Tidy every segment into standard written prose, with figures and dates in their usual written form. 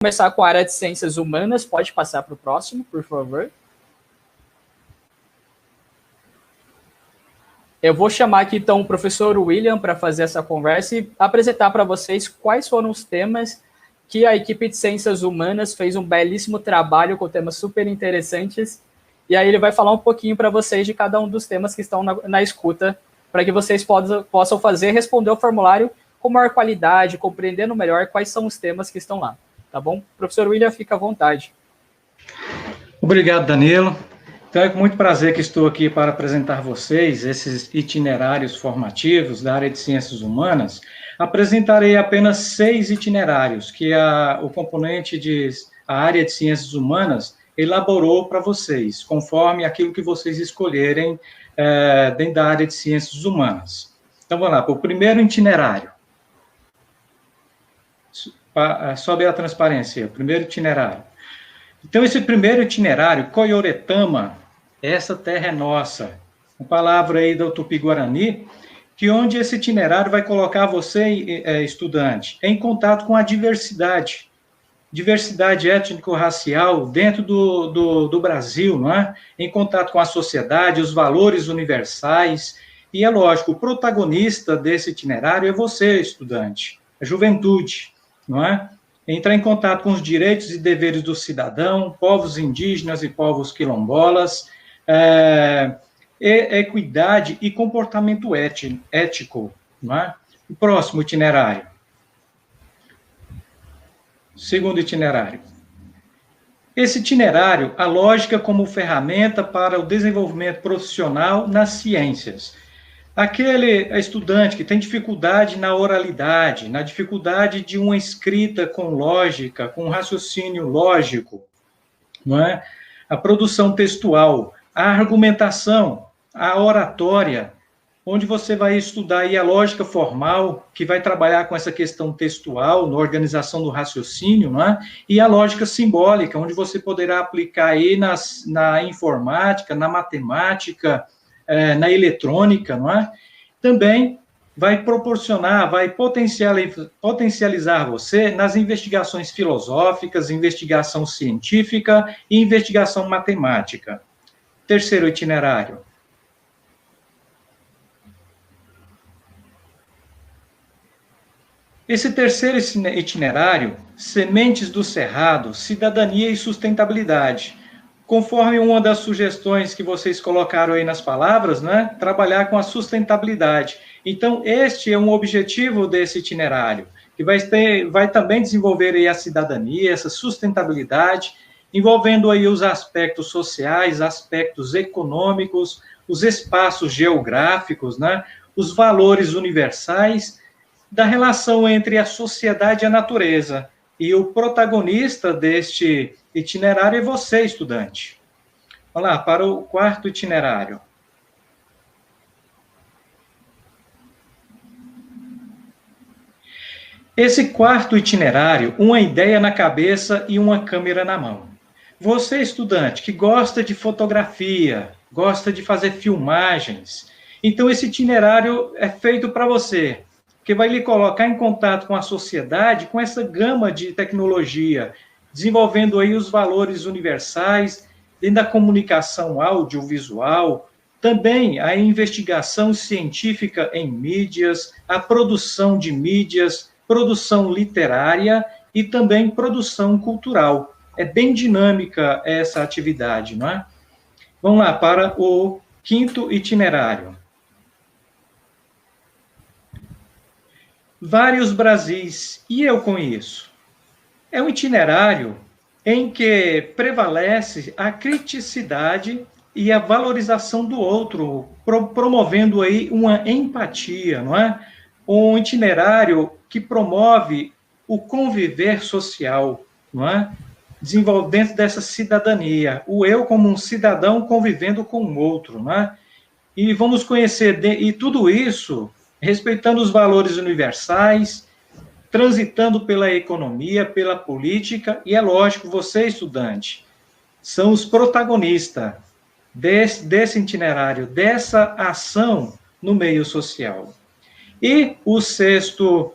começar com a área de ciências humanas. Pode passar para o próximo, por favor. Eu vou chamar aqui, então, o professor William para fazer essa conversa e apresentar para vocês quais foram os temas que a equipe de ciências humanas fez um belíssimo trabalho com temas super interessantes. E aí ele vai falar um pouquinho para vocês de cada um dos temas que estão na escuta, para que vocês possam responder o formulário com maior qualidade, compreendendo melhor quais são os temas que estão lá. Tá bom? Professor William, fica à vontade. Obrigado, Danilo. Então, é com muito prazer que estou aqui para apresentar a vocês esses itinerários formativos da área de ciências humanas. Apresentarei apenas 6 itinerários que o componente a área de ciências humanas elaborou para vocês, conforme aquilo que vocês escolherem dentro da área de ciências humanas. Então, vamos lá, para o primeiro itinerário. Sobe a transparência, o primeiro itinerário. Então, esse primeiro itinerário, Koyoretama, essa terra é nossa, uma palavra aí do Tupi-Guarani, que onde esse itinerário vai colocar você, estudante, em contato com a diversidade étnico-racial dentro do Brasil, não é? Em contato com a sociedade, os valores universais, e é lógico, o protagonista desse itinerário é você, estudante, a juventude, não é? Entrar em contato com os direitos e deveres do cidadão, povos indígenas e povos quilombolas, equidade e comportamento ético. Não é? O próximo itinerário. Segundo itinerário. Esse itinerário, a lógica como ferramenta para o desenvolvimento profissional nas ciências. Aquele estudante que tem dificuldade na oralidade, na dificuldade de uma escrita com lógica, com raciocínio lógico, não é? A produção textual, a argumentação, a oratória, onde você vai estudar aí a lógica formal, que vai trabalhar com essa questão textual, na organização do raciocínio, não é? E a lógica simbólica, onde você poderá aplicar aí na informática, na matemática, na eletrônica, não é? Também vai proporcionar, vai potencializar você nas investigações filosóficas, investigação científica e investigação matemática. Terceiro itinerário. Esse terceiro itinerário, Sementes do Cerrado, Cidadania e Sustentabilidade. Conforme uma das sugestões que vocês colocaram aí nas palavras, né, trabalhar com a sustentabilidade. Então, este é um objetivo desse itinerário, que vai também desenvolver aí a cidadania, essa sustentabilidade, envolvendo aí os aspectos sociais, aspectos econômicos, os espaços geográficos, né, os valores universais, da relação entre a sociedade e a natureza. E o protagonista deste itinerário é você, estudante. Vamos lá, para o quarto itinerário. Esse quarto itinerário, uma ideia na cabeça e uma câmera na mão. Você, estudante, que gosta de fotografia, gosta de fazer filmagens, então esse itinerário é feito para você, que vai lhe colocar em contato com a sociedade, com essa gama de tecnologia, desenvolvendo aí os valores universais, dentro da comunicação audiovisual, também a investigação científica em mídias, a produção de mídias, produção literária e também produção cultural. É bem dinâmica essa atividade, não é? Vamos lá, para o quinto itinerário. Vários Brasis, e eu com isso? É um itinerário em que prevalece a criticidade e a valorização do outro, promovendo aí uma empatia, não é? Um itinerário que promove o conviver social, não é? Dentro dessa cidadania, o eu como um cidadão convivendo com o outro, não é? E vamos conhecer, e tudo isso respeitando os valores universais, transitando pela economia, pela política, e é lógico, você, estudante, são os protagonistas desse itinerário, dessa ação no meio social. E o sexto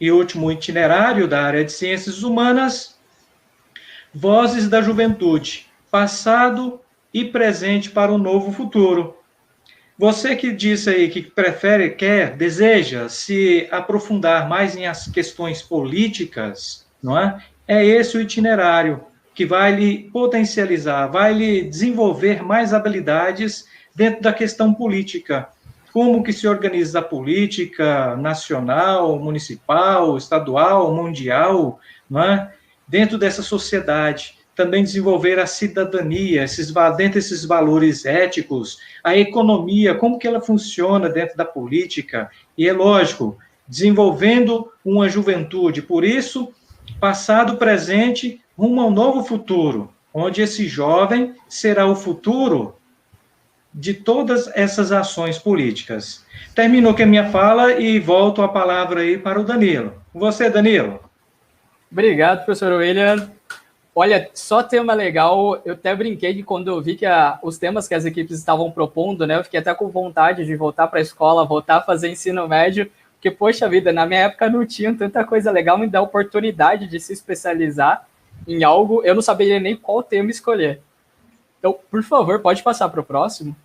e último itinerário da área de ciências humanas, Vozes da Juventude, passado e presente para um novo futuro. Você que disse aí que prefere, deseja se aprofundar mais em as questões políticas, não é? É esse o itinerário que vai lhe potencializar, vai lhe desenvolver mais habilidades dentro da questão política. Como que se organiza a política nacional, municipal, estadual, mundial, não é? Dentro dessa sociedade. Também desenvolver a cidadania, dentro desses valores éticos, a economia, como que ela funciona dentro da política. E é lógico, desenvolvendo uma juventude. Por isso, passado, presente, rumo ao novo futuro, onde esse jovem será o futuro de todas essas ações políticas. Terminou aqui a minha fala e volto a palavra aí para o Danilo. Você, Danilo. Obrigado, professor William. Olha, só tema legal. Eu até brinquei que quando eu vi que os temas que as equipes estavam propondo, né, eu fiquei até com vontade de voltar para a escola, voltar a fazer ensino médio, porque, poxa vida, na minha época não tinha tanta coisa legal, me dá oportunidade de se especializar em algo, eu não saberia nem qual tema escolher. Então, por favor, pode passar para o próximo.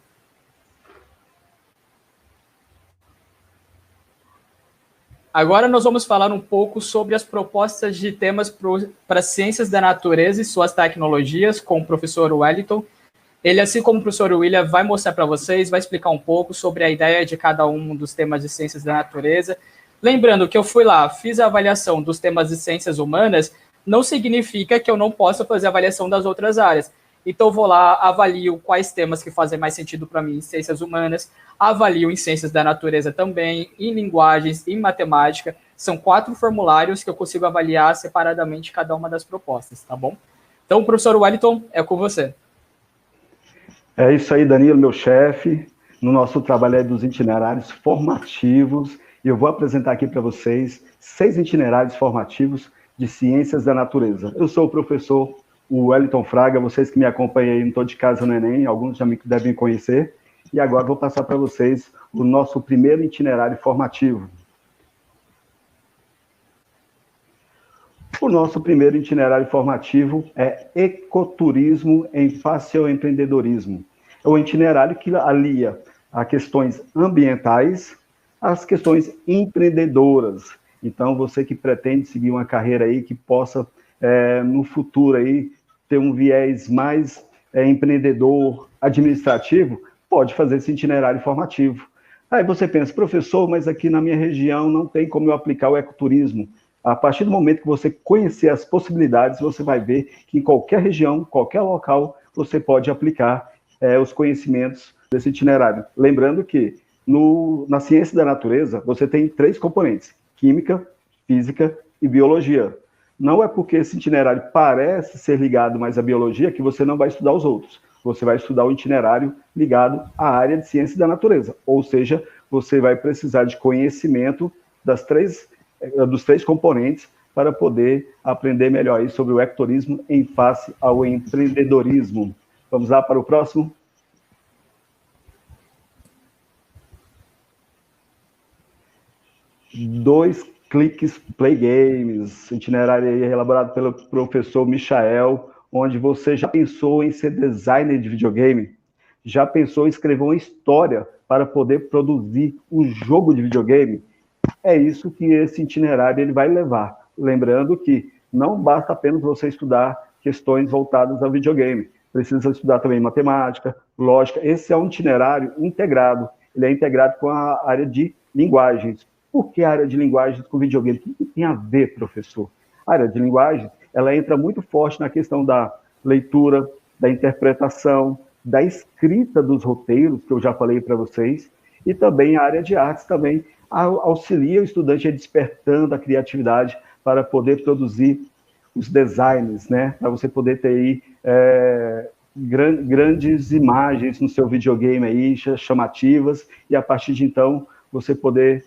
Agora nós vamos falar um pouco sobre as propostas de temas para ciências da natureza e suas tecnologias com o professor Wellington. Ele, assim como o professor William, vai mostrar para vocês, vai explicar um pouco sobre a ideia de cada um dos temas de ciências da natureza. Lembrando que eu fui lá, fiz a avaliação dos temas de ciências humanas, não significa que eu não possa fazer a avaliação das outras áreas. Então, eu vou lá, avalio quais temas que fazem mais sentido para mim em ciências humanas, avalio em ciências da natureza também, em linguagens, em matemática. São 4 formulários que eu consigo avaliar separadamente cada uma das propostas, tá bom? Então, professor Wellington, é com você. É isso aí, Danilo, meu chefe. No nosso trabalho dos itinerários formativos, e eu vou apresentar aqui para vocês 6 itinerários formativos de ciências da natureza. Eu sou o professor Wellington Fraga, vocês que me acompanham aí no Tô de Casa no Enem, alguns já me devem conhecer, e agora vou passar para vocês o nosso primeiro itinerário formativo. O nosso primeiro itinerário formativo é ecoturismo em face ao empreendedorismo. É um itinerário que alia a questões ambientais às questões empreendedoras. Então, você que pretende seguir uma carreira aí que possa, no futuro aí, ter um viés mais empreendedor, administrativo, pode fazer esse itinerário formativo. Aí você pensa, professor, mas aqui na minha região não tem como eu aplicar o ecoturismo. A partir do momento que você conhecer as possibilidades, você vai ver que em qualquer região, qualquer local, você pode aplicar os conhecimentos desse itinerário. Lembrando que na ciência da natureza, você tem 3 componentes: química, física e biologia. Não é porque esse itinerário parece ser ligado mais à biologia que você não vai estudar os outros. Você vai estudar o itinerário ligado à área de ciência da natureza. Ou seja, você vai precisar de conhecimento dos 3 componentes para poder aprender melhor aí sobre o ecoturismo em face ao empreendedorismo. Vamos lá para o próximo? Dois cliques play games, itinerário aí elaborado pelo professor Michael, onde você já pensou em ser designer de videogame? Já pensou em escrever uma história para poder produzir um jogo de videogame? É isso que esse itinerário ele vai levar. Lembrando que não basta apenas você estudar questões voltadas ao videogame. Precisa estudar também matemática, lógica. Esse é um itinerário integrado. Ele é integrado com a área de linguagens. Por que a área de linguagens com videogame? O que tem a ver, professor? A área de linguagens, ela entra muito forte na questão da leitura, da interpretação, da escrita dos roteiros, que eu já falei para vocês, e também a área de artes também auxilia o estudante a despertando a criatividade para poder produzir os designs, né? Para você poder ter aí grandes imagens no seu videogame aí, chamativas, e a partir de então você poder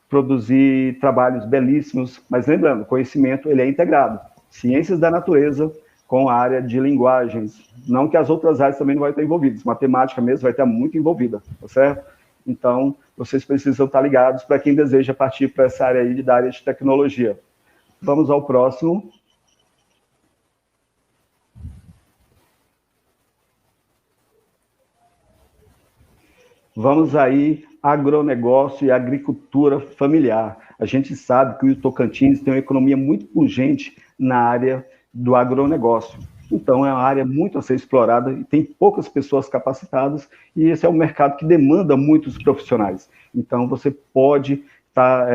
produzir trabalhos belíssimos. Mas lembrando, o conhecimento ele é integrado. Ciências da natureza com a área de linguagens. Não que as outras áreas também não vão estar envolvidas. Matemática mesmo vai estar muito envolvida, tá certo? Então, vocês precisam estar ligados para quem deseja partir para essa área aí da área de tecnologia. Vamos ao próximo. Vamos aí, agronegócio e agricultura familiar. A gente sabe que o Tocantins tem uma economia muito pujante na área do agronegócio. Então, é uma área muito a ser explorada e tem poucas pessoas capacitadas, e esse é um mercado que demanda muitos profissionais. Então, você pode estar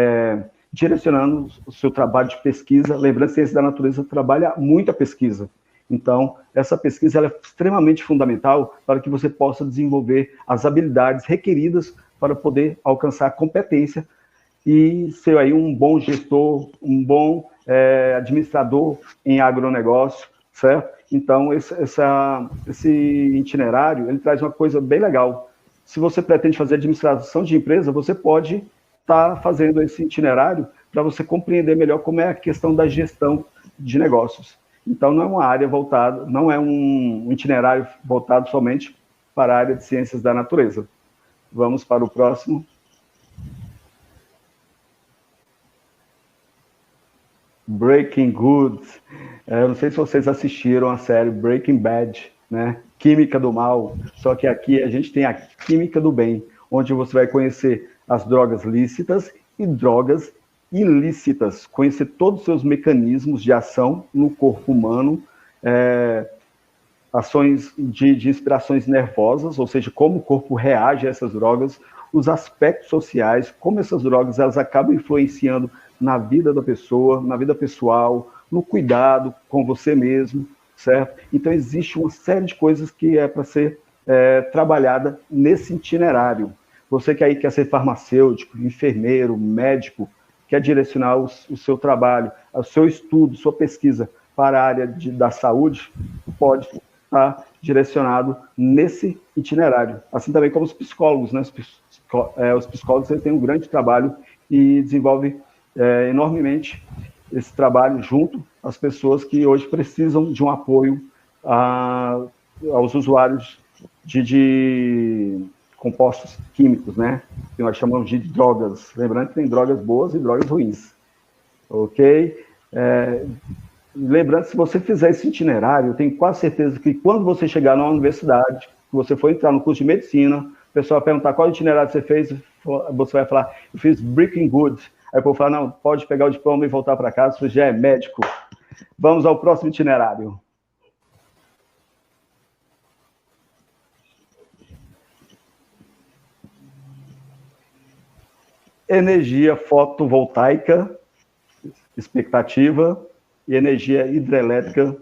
direcionando o seu trabalho de pesquisa. Lembrando que a ciência da natureza trabalha muita pesquisa. Então, essa pesquisa ela é extremamente fundamental para que você possa desenvolver as habilidades requeridas para poder alcançar a competência e ser aí um bom gestor, um bom administrador em agronegócio, certo? Então, esse itinerário, ele traz uma coisa bem legal. Se você pretende fazer administração de empresa, você pode estar fazendo esse itinerário para você compreender melhor como é a questão da gestão de negócios. Então, não é uma área voltada, não é um itinerário voltado somente para a área de ciências da natureza. Vamos para o próximo. Breaking Good. Eu não sei se vocês assistiram a série Breaking Bad, né? Química do Mal. Só que aqui a gente tem a Química do Bem, onde você vai conhecer as drogas lícitas e drogas ilícitas, conhecer todos os seus mecanismos de ação no corpo humano, ações de inspirações nervosas, ou seja, como o corpo reage a essas drogas, os aspectos sociais, como essas drogas elas acabam influenciando na vida da pessoa, na vida pessoal, no cuidado com você mesmo, certo? Então, existe uma série de coisas que é para ser trabalhada nesse itinerário. Você que aí quer ser farmacêutico, enfermeiro, médico, quer direcionar o seu trabalho, o seu estudo, sua pesquisa para a área da saúde, pode estar direcionado nesse itinerário. Assim também como os psicólogos, né? Os psicólogos eles têm um grande trabalho e desenvolvem enormemente esse trabalho junto às pessoas que hoje precisam de um apoio aos usuários de compostos químicos, né? Que nós chamamos de drogas. Lembrando que tem drogas boas e drogas ruins. Ok? Lembrando, se você fizer esse itinerário, eu tenho quase certeza que quando você chegar na universidade, que você for entrar no curso de medicina, o pessoal vai perguntar qual itinerário você fez, você vai falar, eu fiz Breaking Good. Aí o povo fala, não, pode pegar o diploma e voltar para casa, você já é médico. Vamos ao próximo itinerário. Energia fotovoltaica, expectativa, e energia hidrelétrica,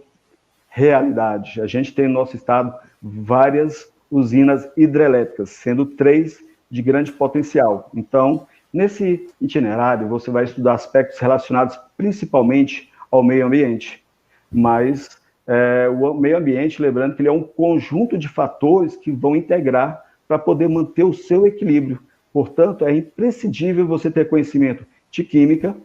realidade. A gente tem no nosso estado várias usinas hidrelétricas, sendo 3 de grande potencial. Então, nesse itinerário, você vai estudar aspectos relacionados principalmente ao meio ambiente. Mas o meio ambiente, lembrando que ele é um conjunto de fatores que vão integrar para poder manter o seu equilíbrio. Portanto, é imprescindível você ter conhecimento de química,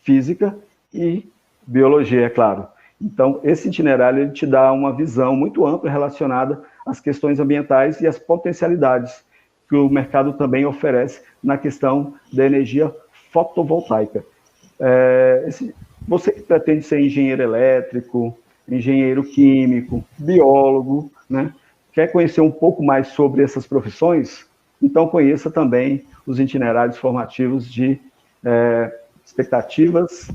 física e biologia, é claro. Então, esse itinerário ele te dá uma visão muito ampla relacionada às questões ambientais e às potencialidades que o mercado também oferece na questão da energia fotovoltaica. Você que pretende ser engenheiro elétrico, engenheiro químico, biólogo, né? Quer conhecer um pouco mais sobre essas profissões? Então, conheça também os itinerários formativos de expectativas,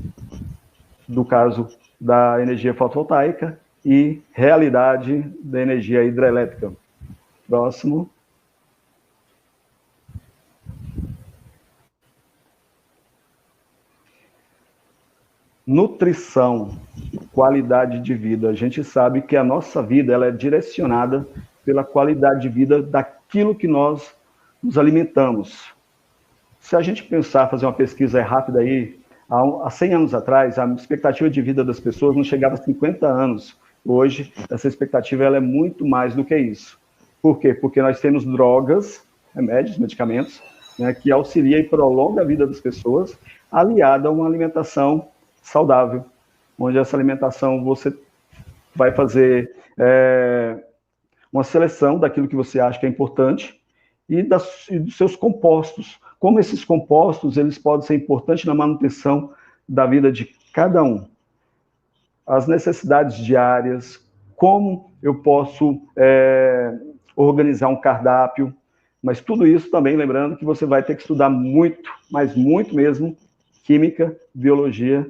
do caso da energia fotovoltaica, e realidade da energia hidrelétrica. Próximo. Nutrição, qualidade de vida. A gente sabe que a nossa vida ela é direcionada pela qualidade de vida daquilo que nós nos alimentamos. Se a gente pensar, fazer uma pesquisa rápida aí, há 100 anos atrás, a expectativa de vida das pessoas não chegava a 50 anos. Hoje, essa expectativa ela é muito mais do que isso. Por quê? Porque nós temos drogas, remédios, medicamentos, né, que auxiliam e prolongam a vida das pessoas, aliada a uma alimentação saudável, onde essa alimentação você vai fazer uma seleção daquilo que você acha que é importante e dos seus compostos. Como esses compostos eles podem ser importantes na manutenção da vida de cada um. As necessidades diárias, como eu posso organizar um cardápio, mas tudo isso também, lembrando que você vai ter que estudar muito, mas muito mesmo, química, biologia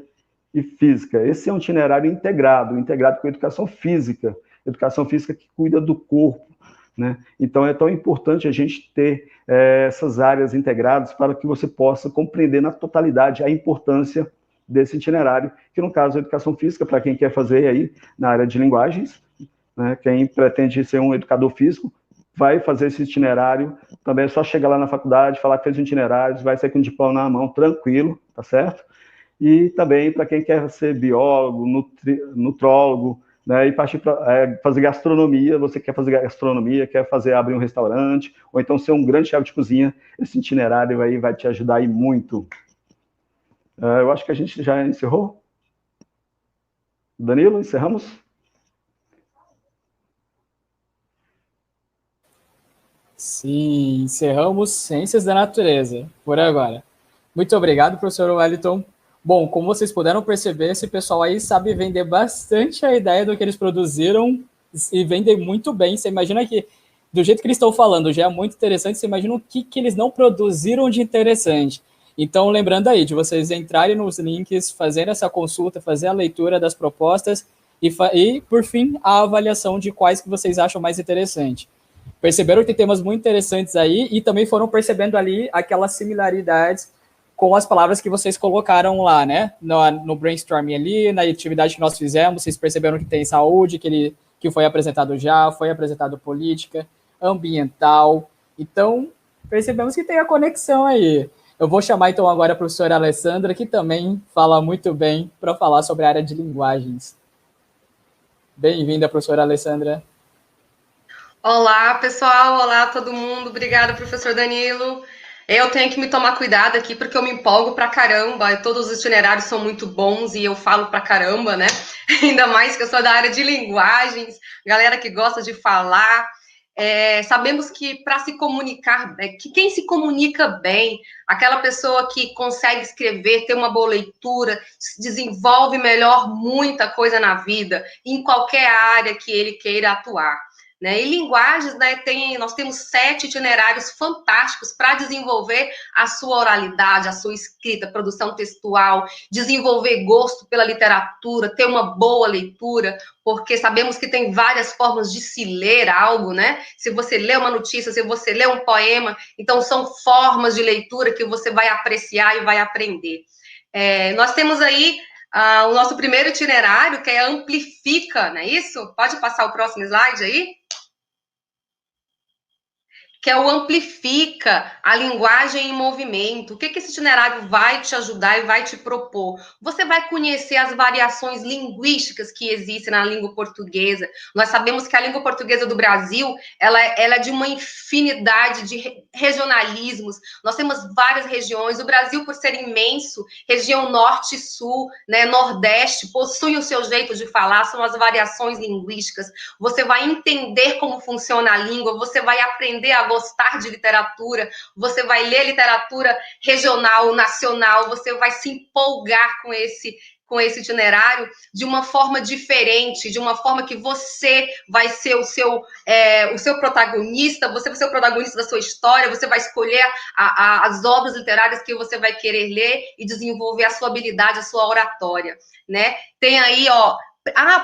e física. Esse é um itinerário integrado com a educação física que cuida do corpo, né? Então, é tão importante a gente ter essas áreas integradas para que você possa compreender na totalidade a importância desse itinerário, que no caso a educação física, para quem quer fazer aí na área de linguagens, né, quem pretende ser um educador físico, vai fazer esse itinerário, também é só chegar lá na faculdade, falar que fez um itinerário, vai sair com um diploma na mão, tranquilo, tá certo? E também para quem quer ser biólogo, nutrólogo, né, e partir para fazer gastronomia, você quer fazer gastronomia, quer abrir um restaurante, ou então ser um grande chefe de cozinha, esse itinerário aí vai te ajudar aí muito. Eu acho que a gente já encerrou. Danilo, encerramos? Sim, encerramos Ciências da Natureza, por agora. Muito obrigado, professor Wellington. Bom, como vocês puderam perceber, esse pessoal aí sabe vender bastante a ideia do que eles produziram e vendem muito bem. Você imagina que, do jeito que eles estão falando, já é muito interessante, você imagina o que eles não produziram de interessante. Então, lembrando aí, de vocês entrarem nos links, fazerem essa consulta, fazer a leitura das propostas e por fim, a avaliação de quais que vocês acham mais interessante. Perceberam que tem temas muito interessantes aí e também foram percebendo ali aquelas similaridades com as palavras que vocês colocaram lá, né? No brainstorming ali, na atividade que nós fizemos, vocês perceberam que tem saúde, que foi apresentado já, foi apresentado política, ambiental. Então, percebemos que tem a conexão aí. Eu vou chamar então agora a professora Alessandra, que também fala muito bem para falar sobre a área de linguagens. Bem-vinda, professora Alessandra. Olá, pessoal. Olá, todo mundo. Obrigada, professor Danilo. Eu tenho que me tomar cuidado aqui, porque eu me empolgo pra caramba. Todos os itinerários são muito bons e eu falo pra caramba, né? Ainda mais que eu sou da área de linguagens, galera que gosta de falar. Sabemos que para se comunicar, que quem se comunica bem, aquela pessoa que consegue escrever, ter uma boa leitura, desenvolve melhor muita coisa na vida, em qualquer área que ele queira atuar. Né? E linguagens, né, nós temos 7 itinerários fantásticos para desenvolver a sua oralidade, a sua escrita, produção textual, desenvolver gosto pela literatura, ter uma boa leitura, porque sabemos que tem várias formas de se ler algo, né? Se você lê uma notícia, se você lê um poema, então são formas de leitura que você vai apreciar e vai aprender. Nós temos aí o nosso primeiro itinerário, que é Amplifica, não é isso? Pode passar o próximo slide aí? Que é o Amplifica, a linguagem em movimento. O que esse itinerário vai te ajudar e vai te propor? Você vai conhecer as variações linguísticas que existem na língua portuguesa. Nós sabemos que a língua portuguesa do Brasil, ela é de uma infinidade de regionalismos. Nós temos várias regiões. O Brasil, por ser imenso, região norte e sul, né, nordeste, possui o seu jeito de falar, são as variações linguísticas. Você vai entender como funciona a língua, você vai aprender a gostar de literatura, você vai ler literatura regional, nacional, você vai se empolgar com esse itinerário de uma forma diferente, de uma forma que você vai ser o seu protagonista, você vai ser o protagonista da sua história, você vai escolher as obras literárias que você vai querer ler e desenvolver a sua habilidade, a sua oratória, né? Tem aí,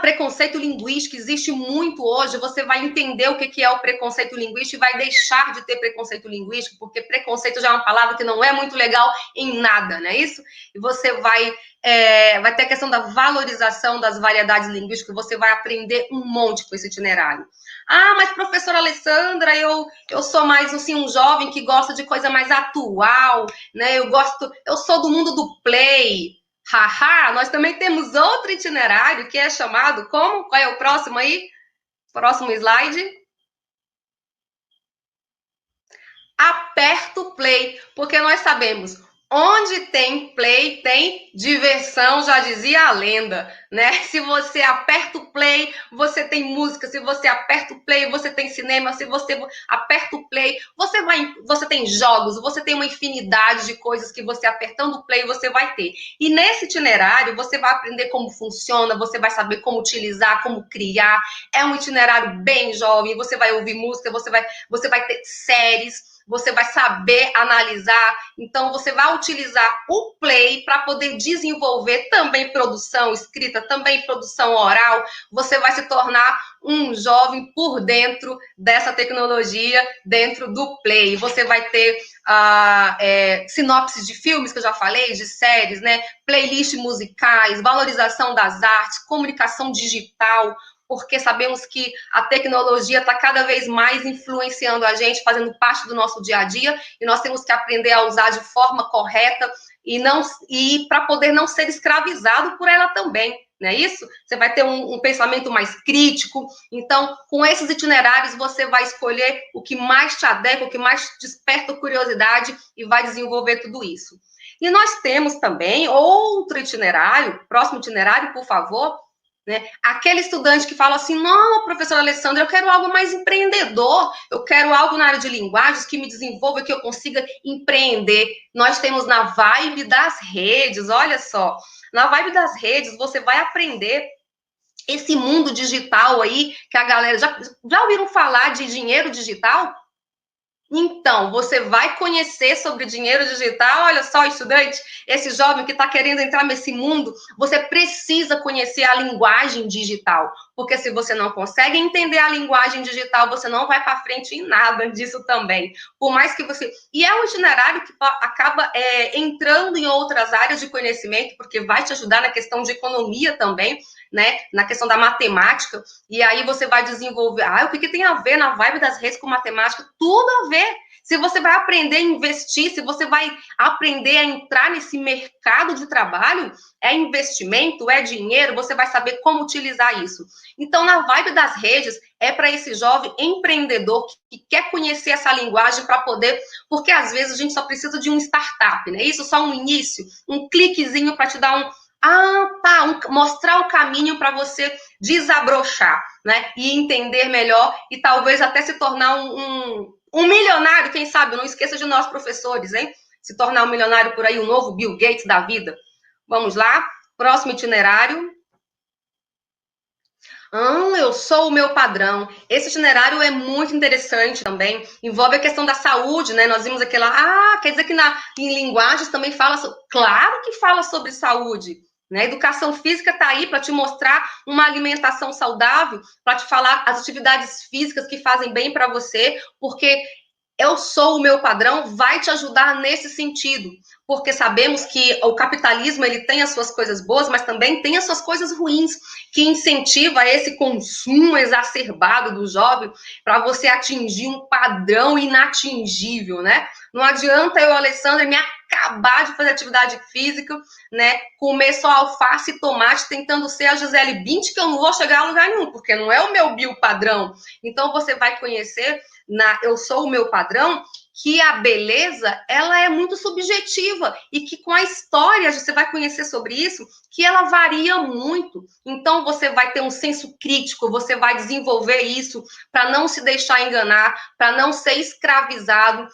preconceito linguístico existe muito hoje. Você vai entender o que é o preconceito linguístico e vai deixar de ter preconceito linguístico, porque preconceito já é uma palavra que não é muito legal em nada, não é isso? E você vai ter a questão da valorização das variedades linguísticas, você vai aprender um monte com esse itinerário. Mas professora Alessandra, eu sou mais assim, um jovem que gosta de coisa mais atual, né? Eu sou do mundo do play. Haha, nós também temos outro itinerário que é chamado como? Qual é o próximo aí? Próximo slide. Aperta o play, porque nós sabemos, Onde tem play, tem diversão, já dizia a lenda, né? Se você aperta o play, você tem música. Se você aperta o play, você tem cinema. Se você aperta o play, você tem jogos, você tem uma infinidade de coisas que você apertando o play, você vai ter. E nesse itinerário, você vai aprender como funciona, você vai saber como utilizar, como criar. É um itinerário bem jovem, você vai ouvir música, você vai ter séries, você vai saber analisar, então você vai utilizar o Play para poder desenvolver também produção escrita, também produção oral, você vai se tornar um jovem por dentro dessa tecnologia, dentro do Play. Você vai ter sinopses de filmes, que eu já falei, de séries, né? Playlist musicais, valorização das artes, comunicação digital, porque sabemos que a tecnologia está cada vez mais influenciando a gente, fazendo parte do nosso dia a dia, e nós temos que aprender a usar de forma correta e para poder não ser escravizado por ela também, não é isso? Você vai ter um pensamento mais crítico. Então, com esses itinerários, você vai escolher o que mais te adequa, o que mais desperta curiosidade e vai desenvolver tudo isso. E nós temos também outro itinerário, próximo itinerário, por favor, né? Aquele estudante que fala assim, não, professora Alessandra, eu quero algo mais empreendedor, eu quero algo na área de linguagens que me desenvolva, que eu consiga empreender. Nós temos na Vibe das Redes, olha só, na Vibe das Redes você vai aprender esse mundo digital aí, que a galera, já ouviram falar de dinheiro digital? Então, você vai conhecer sobre dinheiro digital. Olha só, estudante, esse jovem que está querendo entrar nesse mundo, você precisa conhecer a linguagem digital, porque se você não consegue entender a linguagem digital, você não vai para frente em nada disso também. Por mais que você... E é um itinerário que acaba entrando em outras áreas de conhecimento, porque vai te ajudar na questão de economia também, né? Na questão da matemática, e aí você vai desenvolver, o que tem a ver na Vibe das Redes com matemática? Tudo a ver. Se você vai aprender a investir, se você vai aprender a entrar nesse mercado de trabalho, é investimento, é dinheiro, você vai saber como utilizar isso. Então, na Vibe das Redes, é para esse jovem empreendedor que quer conhecer essa linguagem para poder, porque às vezes a gente só precisa de um startup, né? Isso só um início, um cliquezinho para te dar mostrar o caminho para você desabrochar, né? E entender melhor e talvez até se tornar um milionário, quem sabe? Não esqueça de nós, professores, hein? Se tornar um milionário por aí, um novo Bill Gates da vida. Vamos lá, próximo itinerário. Eu sou o meu padrão. Esse itinerário é muito interessante também. Envolve a questão da saúde, né? Nós vimos aquela... quer dizer que em linguagens também fala... Claro que fala sobre saúde. Né? A educação física está aí para te mostrar uma alimentação saudável, para te falar as atividades físicas que fazem bem para você, porque eu sou o meu padrão, vai te ajudar nesse sentido, porque sabemos que o capitalismo ele tem as suas coisas boas, mas também tem as suas coisas ruins, que incentiva esse consumo exacerbado do jovem para você atingir um padrão inatingível, né? Não adianta eu, Alessandra, me acabar de fazer atividade física, né? Comer só alface e tomate, tentando ser a Gisele Bündchen, que eu não vou chegar a lugar nenhum, porque não é o meu biopadrão. Então, você vai conhecer Eu Sou o Meu Padrão, que a beleza, ela é muito subjetiva e que com a história, você vai conhecer sobre isso, que ela varia muito. Então, você vai ter um senso crítico, você vai desenvolver isso para não se deixar enganar, para não ser escravizado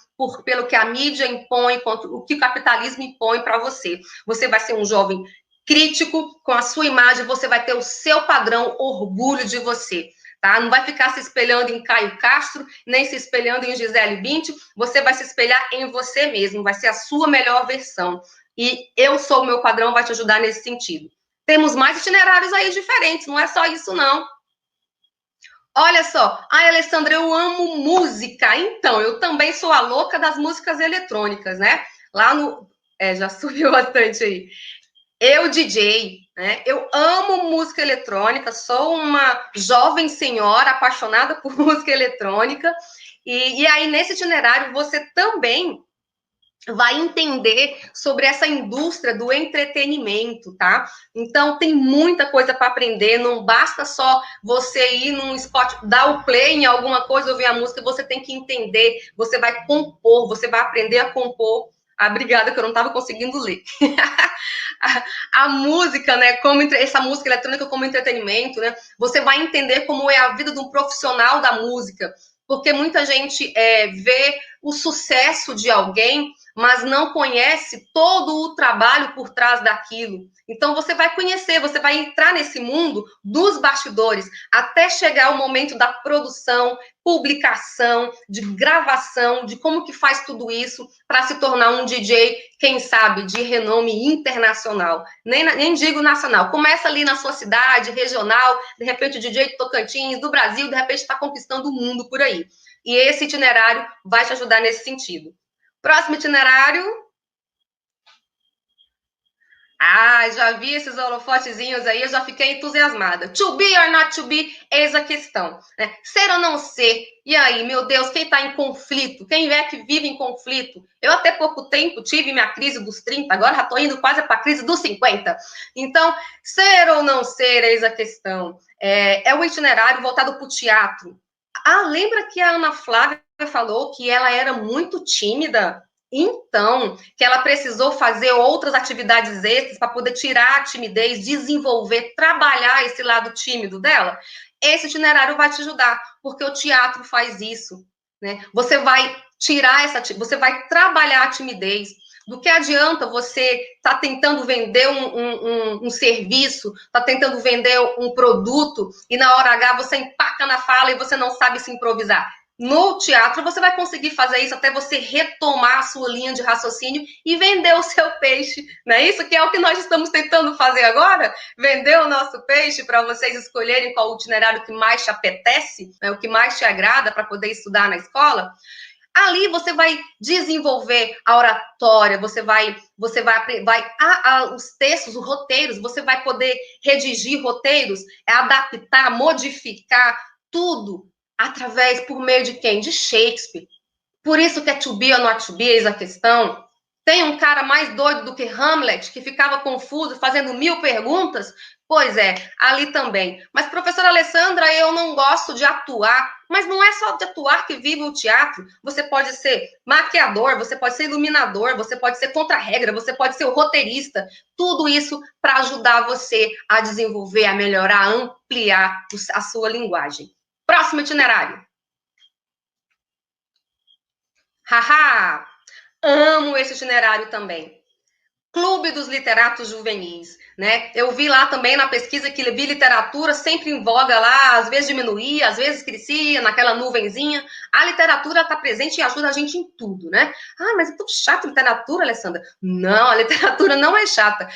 pelo que a mídia impõe, o que o capitalismo impõe para você. Você vai ser um jovem crítico com a sua imagem, você vai ter o seu padrão, orgulho de você. Tá? Não vai ficar se espelhando em Caio Castro, nem se espelhando em Gisele Bündchen, você vai se espelhar em você mesmo, vai ser a sua melhor versão. E Eu Sou o Meu Padrão vai te ajudar nesse sentido. Temos mais itinerários aí diferentes, não é só isso, não. Olha só, Alessandra, eu amo música, então, eu também sou a louca das músicas eletrônicas, né? Lá no... já subiu bastante aí. Eu, DJ, né? Eu amo música eletrônica, sou uma jovem senhora apaixonada por música eletrônica, e aí nesse itinerário você também vai entender sobre essa indústria do entretenimento, tá? Então, tem muita coisa para aprender, não basta só você ir num spot, dar o play em alguma coisa, ouvir a música, você tem que entender, você vai compor, você vai aprender a compor Obrigada, que eu não estava conseguindo ler. A música, né, como essa música eletrônica como entretenimento, né, você vai entender como é a vida de um profissional da música, porque muita gente vê o sucesso de alguém, mas não conhece todo o trabalho por trás daquilo. Então, você vai conhecer, você vai entrar nesse mundo dos bastidores, até chegar o momento da produção, publicação, de gravação, de como que faz tudo isso para se tornar um DJ, quem sabe, de renome internacional. Nem digo nacional. Começa ali na sua cidade, regional, de repente o DJ de Tocantins, do Brasil, de repente está conquistando o mundo por aí. E esse itinerário vai te ajudar nesse sentido. Próximo itinerário. Já vi esses holofotezinhos aí, eu já fiquei entusiasmada. To be or not to be, eis a questão. Né? Ser ou não ser? E aí, meu Deus, quem está em conflito? Quem é que vive em conflito? Eu até pouco tempo tive minha crise dos 30, agora já estou indo quase para a crise dos 50. Então, ser ou não ser, eis a questão. É o itinerário voltado para o teatro. Lembra que a Ana Flávia falou que ela era muito tímida? Então, que ela precisou fazer outras atividades extras para poder tirar a timidez, desenvolver, trabalhar esse lado tímido dela? Esse itinerário vai te ajudar, porque o teatro faz isso, né? Você vai tirar você vai trabalhar a timidez. Do que adianta você estar tentando vender um serviço, está tentando vender um produto e na hora H você empaca na fala e você não sabe se improvisar? No teatro, você vai conseguir fazer isso até você retomar a sua linha de raciocínio e vender o seu peixe, não é isso? Que é o que nós estamos tentando fazer agora? Vender o nosso peixe para vocês escolherem qual o itinerário que mais te apetece, né, o que mais te agrada para poder estudar na escola. Ali você vai desenvolver a oratória, você vai os textos, os roteiros, você vai poder redigir roteiros, adaptar, modificar tudo. Por meio de quem? De Shakespeare. Por isso que é to be or not to be, eis a questão. Tem um cara mais doido do que Hamlet, que ficava confuso, fazendo 1000 perguntas? Pois é, ali também. Mas, professora Alessandra, eu não gosto de atuar. Mas não é só de atuar que vive o teatro. Você pode ser maquiador, você pode ser iluminador, você pode ser contra-regra, você pode ser o roteirista. Tudo isso para ajudar você a desenvolver, a melhorar, a ampliar a sua linguagem. Próximo itinerário. Haha! Amo esse itinerário também. Clube dos Literatos Juvenis, né? Eu vi lá também na pesquisa que vi literatura sempre em voga lá, às vezes diminuía, às vezes crescia, naquela nuvenzinha. A literatura está presente e ajuda a gente em tudo, né? Mas é tão chato a literatura, Alessandra. Não, a literatura não é chata.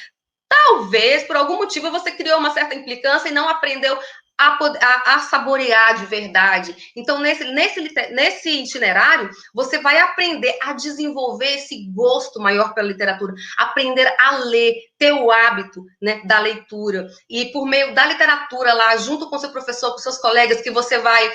Talvez, por algum motivo, você criou uma certa implicância e não aprendeu a saborear de verdade. Então, nesse itinerário, você vai aprender a desenvolver esse gosto maior pela literatura, aprender a ler, ter o hábito, né, da leitura. E por meio da literatura lá, junto com seu professor, com seus colegas, que você vai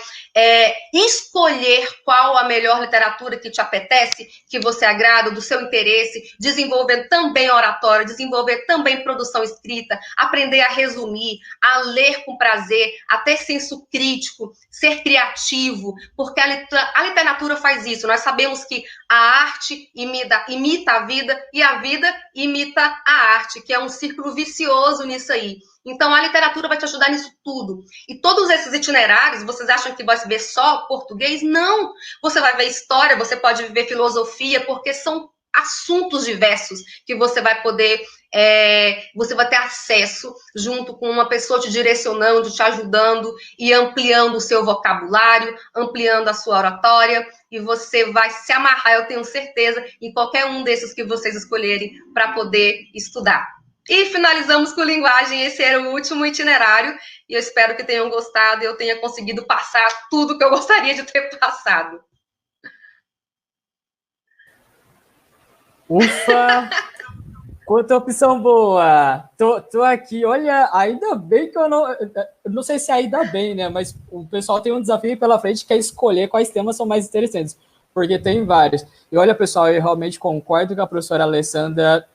escolher qual a melhor literatura que te apetece, que você agrada, do seu interesse, desenvolver também oratória, desenvolver também produção escrita, aprender a resumir, a ler com prazer, a ter senso crítico, ser criativo, porque a literatura faz isso. Nós sabemos que a arte imita a vida e a vida imita a arte, que é um círculo vicioso nisso aí. Então, a literatura vai te ajudar nisso tudo. E todos esses itinerários, vocês acham que vai ver só português? Não! Você vai ver história, você pode ver filosofia, porque são assuntos diversos que você vai poder, você vai ter acesso junto com uma pessoa te direcionando, te ajudando e ampliando o seu vocabulário, ampliando a sua oratória, e você vai se amarrar, eu tenho certeza, em qualquer um desses que vocês escolherem para poder estudar. E finalizamos com linguagem, esse era o último itinerário, e eu espero que tenham gostado e eu tenha conseguido passar tudo que eu gostaria de ter passado. Ufa! Quanta opção boa! Tô aqui, olha, ainda bem que eu não sei se ainda bem, né? Mas o pessoal tem um desafio pela frente que é escolher quais temas são mais interessantes, porque tem vários. E olha, pessoal, eu realmente concordo com a professora Alessandra,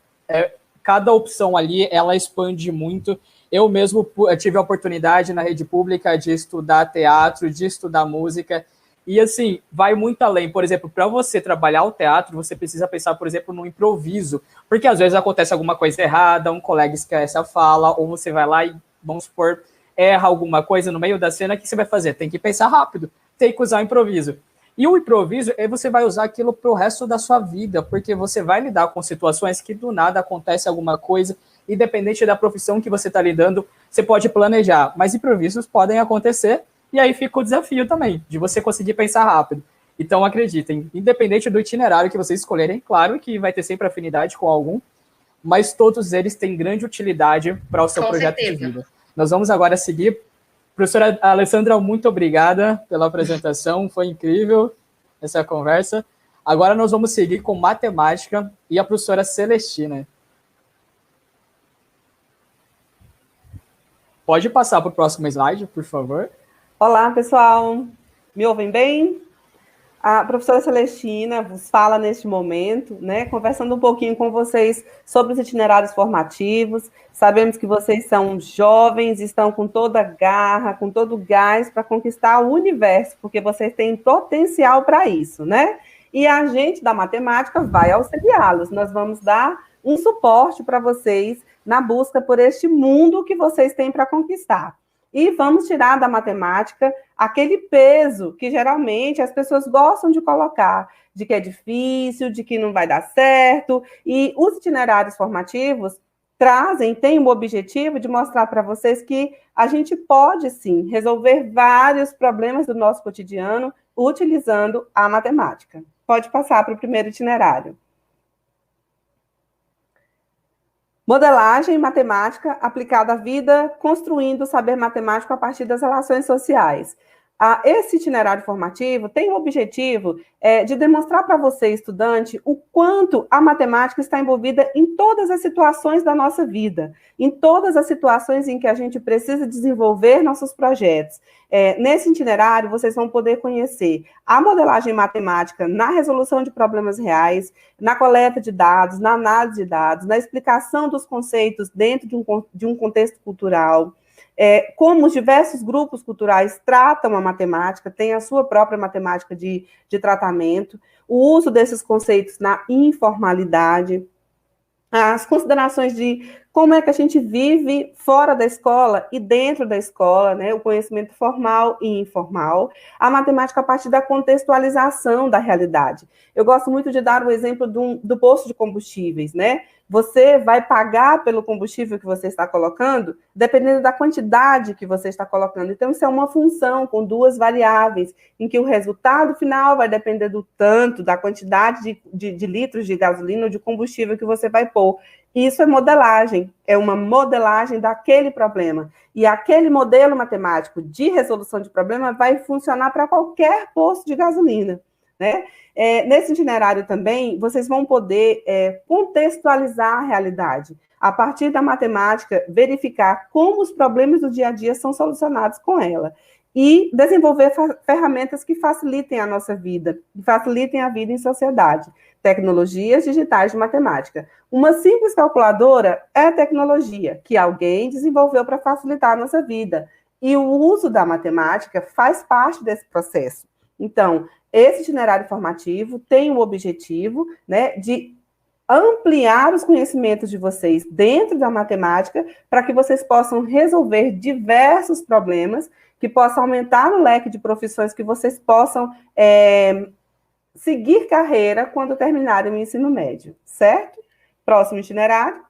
cada opção ali, ela expande muito. Eu mesmo tive a oportunidade na rede pública de estudar teatro, de estudar música, E, assim, vai muito além. Por exemplo, para você trabalhar o teatro, você precisa pensar, por exemplo, no improviso. Porque, às vezes, acontece alguma coisa errada, um colega esquece a fala, ou você vai lá e, vamos supor, erra alguma coisa no meio da cena, o que você vai fazer? Tem que pensar rápido, tem que usar o improviso. E o improviso, você vai usar aquilo para o resto da sua vida, porque você vai lidar com situações que, do nada, acontece alguma coisa, independente da profissão que você está lidando, você pode planejar, mas improvisos podem acontecer. E aí fica o desafio também, de você conseguir pensar rápido. Então, acreditem, independente do itinerário que vocês escolherem, claro que vai ter sempre afinidade com algum, mas todos eles têm grande utilidade para o seu Com projeto certeza. de vida. Nós vamos agora seguir. Professora Alessandra, muito obrigada pela apresentação, foi incrível essa conversa. Agora nós vamos seguir com matemática e a professora Celestina. Pode passar para o próximo slide, por favor. Olá, pessoal. Me ouvem bem? A professora Celestina vos fala neste momento, né, conversando um pouquinho com vocês sobre os itinerários formativos. Sabemos que vocês são jovens, estão com toda a garra, com todo o gás para conquistar o universo, porque vocês têm potencial para isso, né? E a gente da matemática vai auxiliá-los. Nós vamos dar um suporte para vocês na busca por este mundo que vocês têm para conquistar. E vamos tirar da matemática aquele peso que geralmente as pessoas gostam de colocar, de que é difícil, de que não vai dar certo. E os itinerários formativos têm o objetivo de mostrar para vocês que a gente pode, sim, resolver vários problemas do nosso cotidiano utilizando a matemática. Pode passar para o primeiro itinerário. Modelagem matemática aplicada à vida, construindo o saber matemático a partir das relações sociais. Esse itinerário formativo tem o objetivo de demonstrar para você, estudante, o quanto a matemática está envolvida em todas as situações da nossa vida, em todas as situações em que a gente precisa desenvolver nossos projetos. Nesse itinerário, vocês vão poder conhecer a modelagem matemática na resolução de problemas reais, na coleta de dados, na análise de dados, na explicação dos conceitos dentro de um contexto cultural, como os diversos grupos culturais tratam a matemática, tem a sua própria matemática de tratamento, o uso desses conceitos na informalidade, as considerações de como é que a gente vive fora da escola e dentro da escola, né, o conhecimento formal e informal, a matemática a partir da contextualização da realidade. Eu gosto muito de dar o exemplo do posto de combustíveis, né? Você vai pagar pelo combustível que você está colocando, dependendo da quantidade que você está colocando. Então, isso é uma função com duas variáveis, em que o resultado final vai depender do tanto, da quantidade de litros de gasolina ou de combustível que você vai pôr. Isso é modelagem, é uma modelagem daquele problema. E aquele modelo matemático de resolução de problema vai funcionar para qualquer posto de gasolina, né? Nesse itinerário também, vocês vão poder contextualizar a realidade. A partir da matemática, verificar como os problemas do dia a dia são solucionados com ela. E desenvolver ferramentas que facilitem a nossa vida, que facilitem a vida em sociedade. Tecnologias digitais de matemática. Uma simples calculadora é tecnologia que alguém desenvolveu para facilitar a nossa vida. E o uso da matemática faz parte desse processo. Então, esse itinerário formativo tem o objetivo, né, de ampliar os conhecimentos de vocês dentro da matemática para que vocês possam resolver diversos problemas, que possam aumentar o leque de profissões que vocês possam seguir carreira quando terminarem o ensino médio, certo? Próximo itinerário.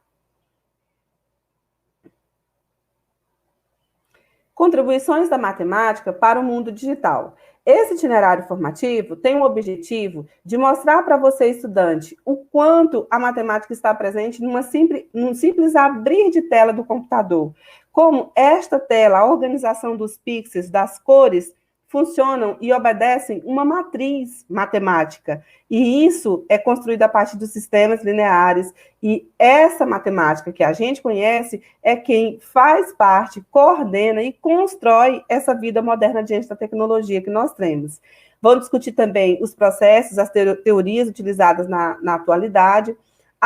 Contribuições da matemática para o mundo digital. Esse itinerário formativo tem o objetivo de mostrar para você, estudante, o quanto a matemática está presente num simples abrir de tela do computador. Como esta tela, a organização dos pixels, das cores, funcionam e obedecem uma matriz matemática. E isso é construído a partir dos sistemas lineares. E essa matemática que a gente conhece é quem faz parte, coordena e constrói essa vida moderna diante da tecnologia que nós temos. Vamos discutir também os processos, as teorias utilizadas na atualidade,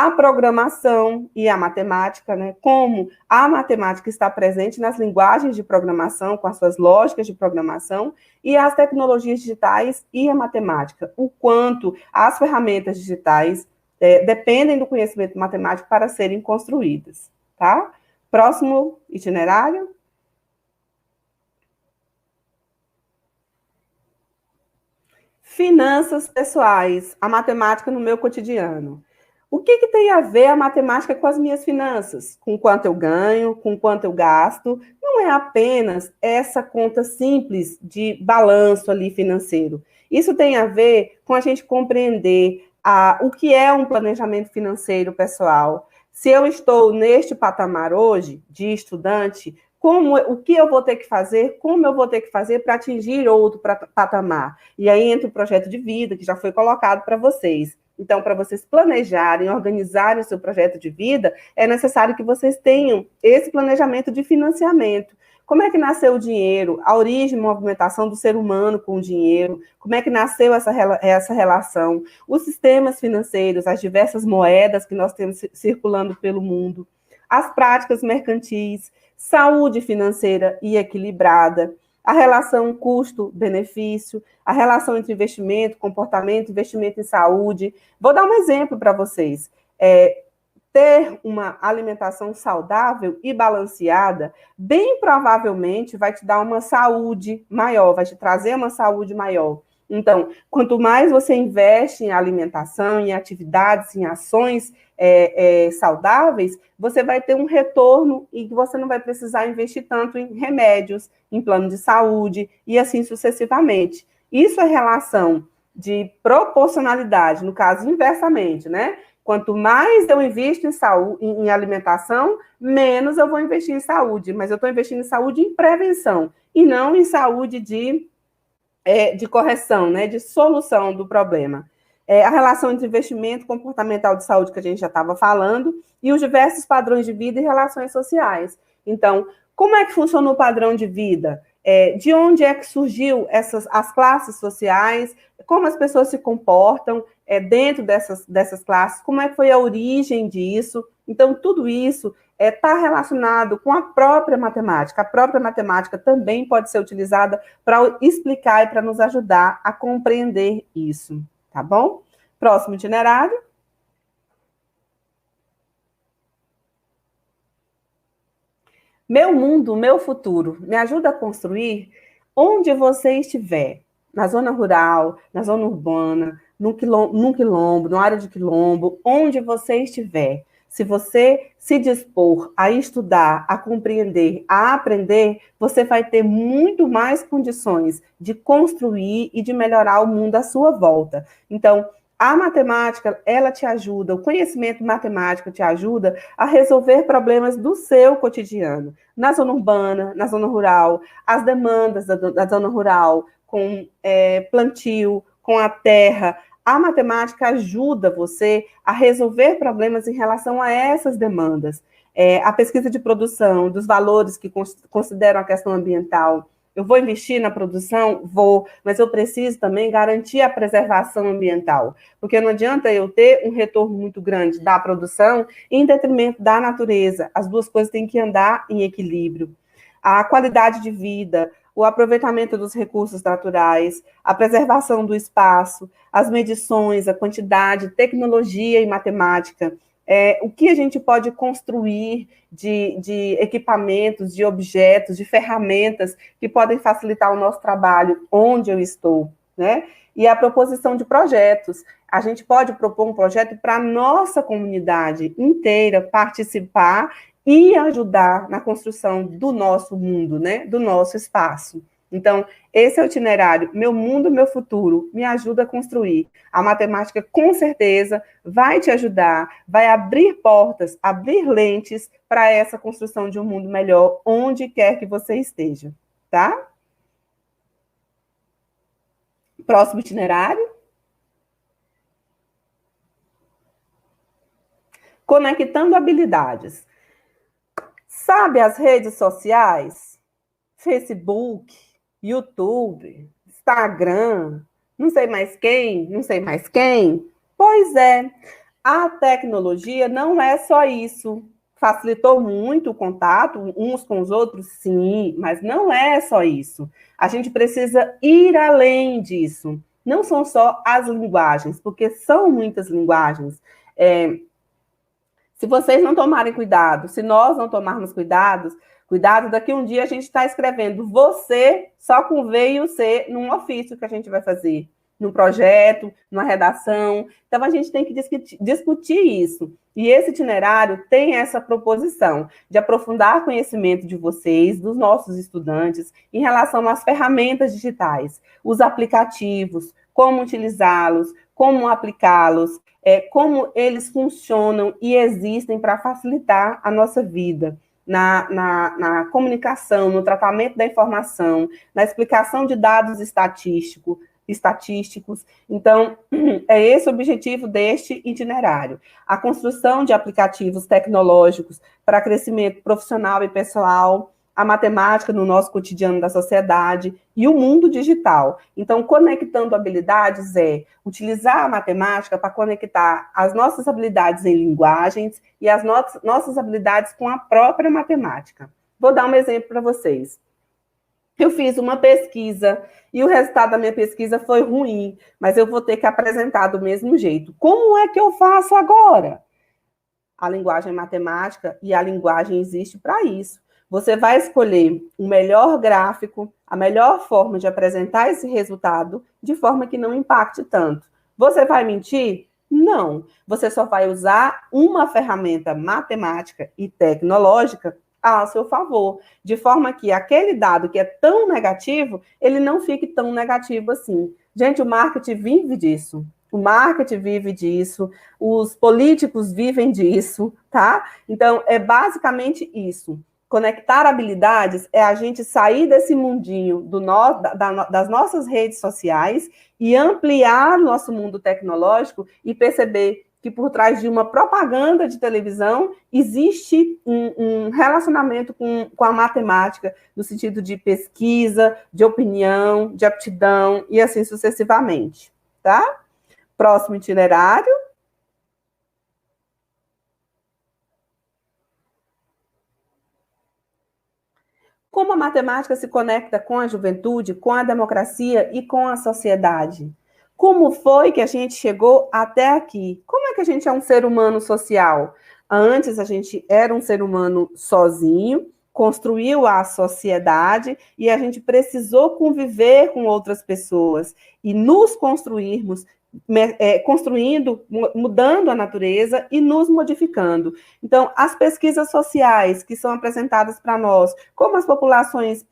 a programação e a matemática, né? Como a matemática está presente nas linguagens de programação, com as suas lógicas de programação, e as tecnologias digitais e a matemática, o quanto as ferramentas digitais dependem do conhecimento matemático para serem construídas, tá? Próximo itinerário. Finanças pessoais, a matemática no meu cotidiano. O que tem a ver a matemática com as minhas finanças? Com quanto eu ganho, com quanto eu gasto? Não é apenas essa conta simples de balanço ali financeiro. Isso tem a ver com a gente compreender o que é um planejamento financeiro pessoal. Se eu estou neste patamar hoje, de estudante, o que eu vou ter que fazer, como eu vou ter que fazer para atingir outro patamar. E aí entra o projeto de vida, que já foi colocado para vocês. Então, para vocês planejarem, organizarem o seu projeto de vida, é necessário que vocês tenham esse planejamento de financiamento. Como é que nasceu o dinheiro? A origem e movimentação do ser humano com o dinheiro? Como é que nasceu essa relação? Os sistemas financeiros, as diversas moedas que nós temos circulando pelo mundo, as práticas mercantis, saúde financeira e equilibrada, a relação custo-benefício, a relação entre investimento, comportamento, investimento em saúde. Vou dar um exemplo para vocês. Ter uma alimentação saudável e balanceada, bem provavelmente vai te dar uma saúde maior, vai te trazer uma saúde maior. Então, quanto mais você investe em alimentação, em atividades, em ações saudáveis, você vai ter um retorno e você não vai precisar investir tanto em remédios, em plano de saúde e assim sucessivamente. Isso é relação de proporcionalidade, no caso, inversamente, né? Quanto mais eu invisto em saúde, em alimentação, menos eu vou investir em saúde, mas eu estou investindo em saúde em prevenção e não em saúde de correção, né, de solução do problema. A relação entre investimento comportamental de saúde, que a gente já estava falando, e os diversos padrões de vida e relações sociais. Então, como é que funciona o padrão de vida? De onde é que surgiu as classes sociais? Como as pessoas se comportam dentro dessas classes? Como é que foi a origem disso? Então, tudo isso está relacionado com a própria matemática. A própria matemática também pode ser utilizada para explicar e para nos ajudar a compreender isso, tá bom? Próximo itinerário. Meu mundo, meu futuro, me ajuda a construir onde você estiver, na zona rural, na zona urbana, num quilombo, na área de quilombo, onde você estiver. Se você se dispor a estudar, a compreender, a aprender, você vai ter muito mais condições de construir e de melhorar o mundo à sua volta. Então, a matemática, ela te ajuda, o conhecimento matemático te ajuda a resolver problemas do seu cotidiano, na zona urbana, na zona rural, as demandas da zona rural, com plantio, com a terra. A matemática ajuda você a resolver problemas em relação a essas demandas. A pesquisa de produção, dos valores que consideram a questão ambiental. Eu vou investir na produção? Vou, mas eu preciso também garantir a preservação ambiental, porque não adianta eu ter um retorno muito grande da produção em detrimento da natureza. As duas coisas têm que andar em equilíbrio. A qualidade de vida, o aproveitamento dos recursos naturais, a preservação do espaço, as medições, a quantidade, tecnologia e matemática, o que a gente pode construir de equipamentos, de objetos, de ferramentas que podem facilitar o nosso trabalho onde eu estou, né? E a proposição de projetos. A gente pode propor um projeto para a nossa comunidade inteira participar e ajudar na construção do nosso mundo, né? Do nosso espaço. Então, esse é o itinerário. Meu mundo, meu futuro, me ajuda a construir. A matemática, com certeza, vai te ajudar, vai abrir portas, abrir lentes para essa construção de um mundo melhor, onde quer que você esteja, tá? Próximo itinerário. Conectando habilidades. Sabe as redes sociais? Facebook, YouTube, Instagram, não sei mais quem. Pois é, A tecnologia não é só isso. Facilitou muito o contato uns com os outros, sim, mas não é só isso. A gente precisa ir além disso. Não são só as linguagens, porque são muitas linguagens. Se vocês não tomarem cuidado, se nós não tomarmos cuidado, daqui um dia a gente está escrevendo você só com V e o C num ofício que a gente vai fazer, num projeto, numa redação. Então, a gente tem que discutir isso. E esse itinerário tem essa proposição de aprofundar conhecimento de vocês, dos nossos estudantes, em relação às ferramentas digitais, os aplicativos, como utilizá-los, como aplicá-los, como eles funcionam e existem para facilitar a nossa vida. Na comunicação, no tratamento da informação, na explicação de dados estatísticos. Então, é esse o objetivo deste itinerário. A construção de aplicativos tecnológicos para crescimento profissional e pessoal, a matemática no nosso cotidiano da sociedade e o mundo digital. Então, conectando habilidades utilizar a matemática para conectar as nossas habilidades em linguagens e as nossas habilidades com a própria matemática. Vou dar um exemplo para vocês. Eu fiz uma pesquisa e o resultado da minha pesquisa foi ruim, mas eu vou ter que apresentar do mesmo jeito. Como é que eu faço agora? A linguagem matemática e a linguagem existe para isso. Você vai escolher o melhor gráfico, a melhor forma de apresentar esse resultado, de forma que não impacte tanto. Você vai mentir? Não. Você só vai usar uma ferramenta matemática e tecnológica ao seu favor, de forma que aquele dado que é tão negativo, ele não fique tão negativo assim. Gente, o marketing vive disso. O marketing vive disso, os políticos vivem disso, tá? Então, é basicamente isso. Conectar habilidades é a gente sair desse mundinho das nossas redes sociais e ampliar o nosso mundo tecnológico e perceber que por trás de uma propaganda de televisão existe um relacionamento com a matemática, no sentido de pesquisa, de opinião, de aptidão e assim sucessivamente, tá? Próximo itinerário. Como a matemática se conecta com a juventude, com a democracia e com a sociedade? Como foi que a gente chegou até aqui? Como é que a gente é um ser humano social? Antes a gente era um ser humano sozinho, construiu a sociedade e a gente precisou conviver com outras pessoas e nos construirmos, construindo, mudando a natureza e nos modificando. Então, as pesquisas sociais que são apresentadas para nós, como as populações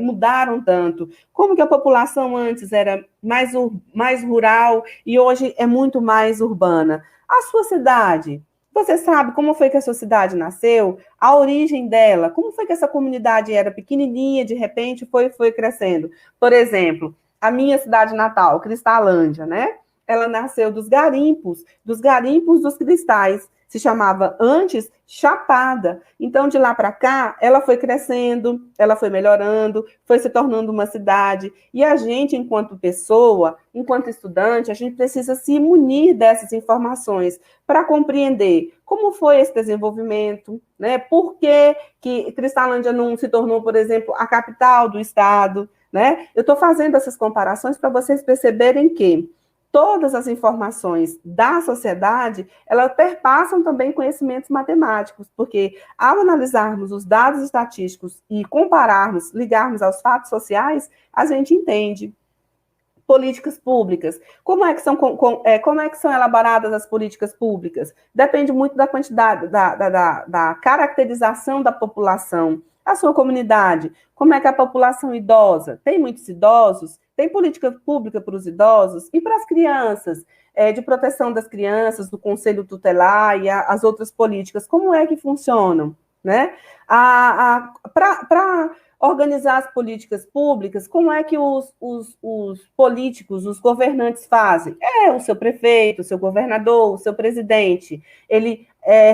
mudaram tanto, como que a população antes era mais rural e hoje é muito mais urbana. A sua cidade, você sabe como foi que a sua cidade nasceu? A origem dela, como foi que essa comunidade era pequenininha, de repente foi crescendo? Por exemplo, a minha cidade natal, Cristalândia, né? Ela nasceu dos garimpos dos cristais. Se chamava antes Chapada. Então, de lá para cá, ela foi crescendo, ela foi melhorando, foi se tornando uma cidade. E a gente, enquanto pessoa, enquanto estudante, a gente precisa se munir dessas informações para compreender como foi esse desenvolvimento, né? Por que Cristalândia não se tornou, por exemplo, a capital do estado, né? Eu estou fazendo essas comparações para vocês perceberem que todas as informações da sociedade, elas perpassam também conhecimentos matemáticos, porque ao analisarmos os dados estatísticos e compararmos, ligarmos aos fatos sociais, a gente entende. Políticas públicas. Como é que são elaboradas as políticas públicas? Depende muito da quantidade, da caracterização da população. A sua comunidade, como é que a população idosa? Tem muitos idosos? Tem política pública para os idosos e para as crianças, de proteção das crianças, do Conselho Tutelar e as outras políticas, como é que funcionam, né? Para organizar as políticas públicas, como é que os políticos, os governantes fazem? O seu prefeito, o seu governador, o seu presidente, ele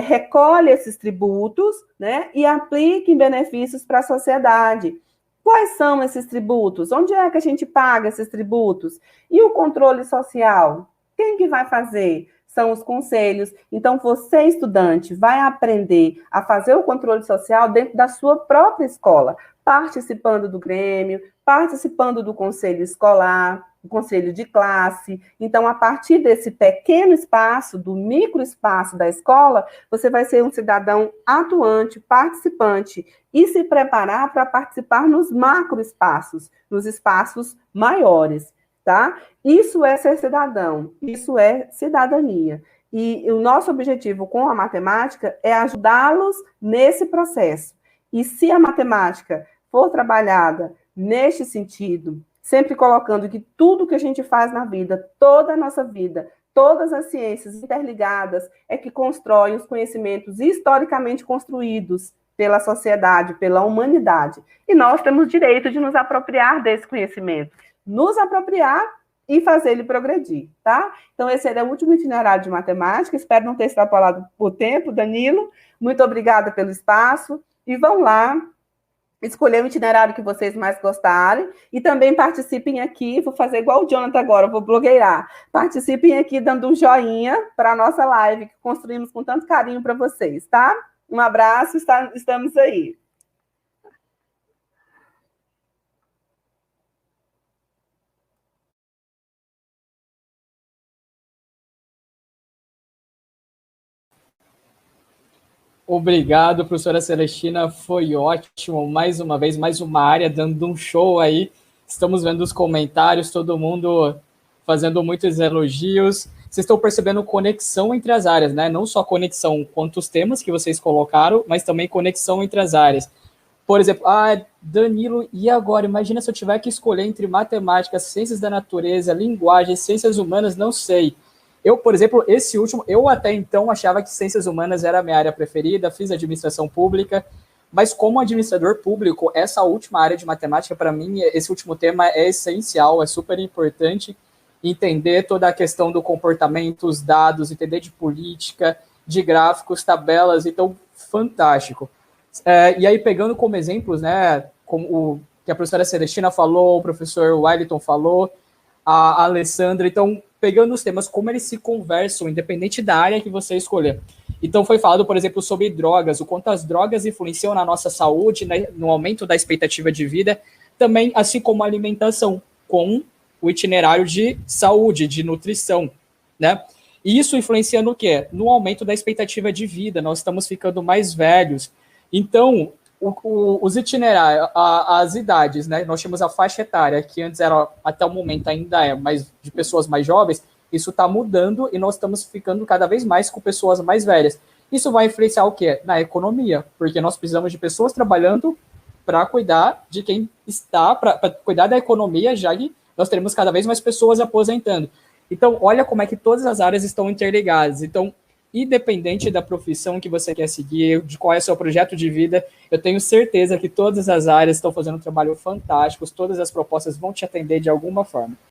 recolhe esses tributos, né, e aplica em benefícios para a sociedade. Quais são esses tributos? Onde é que a gente paga esses tributos? E o controle social? Quem que vai fazer? são os conselhos. Então, você, estudante, vai aprender a fazer o controle social dentro da sua própria escola, participando do Grêmio, participando do conselho escolar, do conselho de classe. Então, a partir desse pequeno espaço, do microespaço da escola, você vai ser um cidadão atuante, participante, e se preparar para participar nos macroespaços, nos espaços maiores, tá? Isso é ser cidadão, isso é cidadania. E o nosso objetivo com a matemática é ajudá-los nesse processo. E se a matemática for trabalhada neste sentido, sempre colocando que tudo que a gente faz na vida, toda a nossa vida, todas as ciências interligadas, é que constroem os conhecimentos historicamente construídos pela sociedade, pela humanidade. E nós temos direito de nos apropriar desse conhecimento, nos apropriar e fazer ele progredir, tá? Então, esse era o último itinerário de matemática. Espero não ter extrapolado o tempo, Danilo. Muito obrigada pelo espaço. E vão lá escolher o itinerário que vocês mais gostarem e também participem aqui. Vou fazer igual o Jonathan agora, vou blogueirar. Participem aqui dando um joinha para a nossa live que construímos com tanto carinho para vocês, tá? Um abraço, estamos aí. Obrigado, professora Celestina, foi ótimo, mais uma vez, mais uma área dando um show aí, estamos vendo os comentários, todo mundo fazendo muitos elogios, vocês estão percebendo conexão entre as áreas, né, não só conexão quanto os temas que vocês colocaram, mas também conexão entre as áreas. Por exemplo, Danilo, e agora? Imagina se eu tiver que escolher entre matemática, ciências da natureza, linguagem, ciências humanas, não sei. Eu, por exemplo, esse último, eu até então achava que ciências humanas era a minha área preferida, fiz administração pública, mas como administrador público, essa última área de matemática, para mim, esse último tema é essencial, é super importante entender toda a questão do comportamento, os dados, entender de política, de gráficos, tabelas, então, fantástico. E aí, pegando como exemplos, né, como o que a professora Celestina falou, o professor Wellington falou, a Alessandra, então, pegando os temas, como eles se conversam, independente da área que você escolher. Então, foi falado, por exemplo, sobre drogas, o quanto as drogas influenciam na nossa saúde, né, no aumento da expectativa de vida, também, assim como a alimentação, com o itinerário de saúde, de nutrição, né? E isso influencia no quê? No aumento da expectativa de vida, nós estamos ficando mais velhos. Então, os itinerários, as idades, né? Nós tínhamos a faixa etária, que antes era, até o momento ainda é, mas de pessoas mais jovens, isso está mudando e nós estamos ficando cada vez mais com pessoas mais velhas. Isso vai influenciar o quê? Na economia, porque nós precisamos de pessoas trabalhando para cuidar de quem está, para cuidar da economia, já que nós teremos cada vez mais pessoas aposentando. Então, olha como é que todas as áreas estão interligadas. Então, independente da profissão que você quer seguir, de qual é o seu projeto de vida, eu tenho certeza que todas as áreas estão fazendo um trabalho fantástico, todas as propostas vão te atender de alguma forma.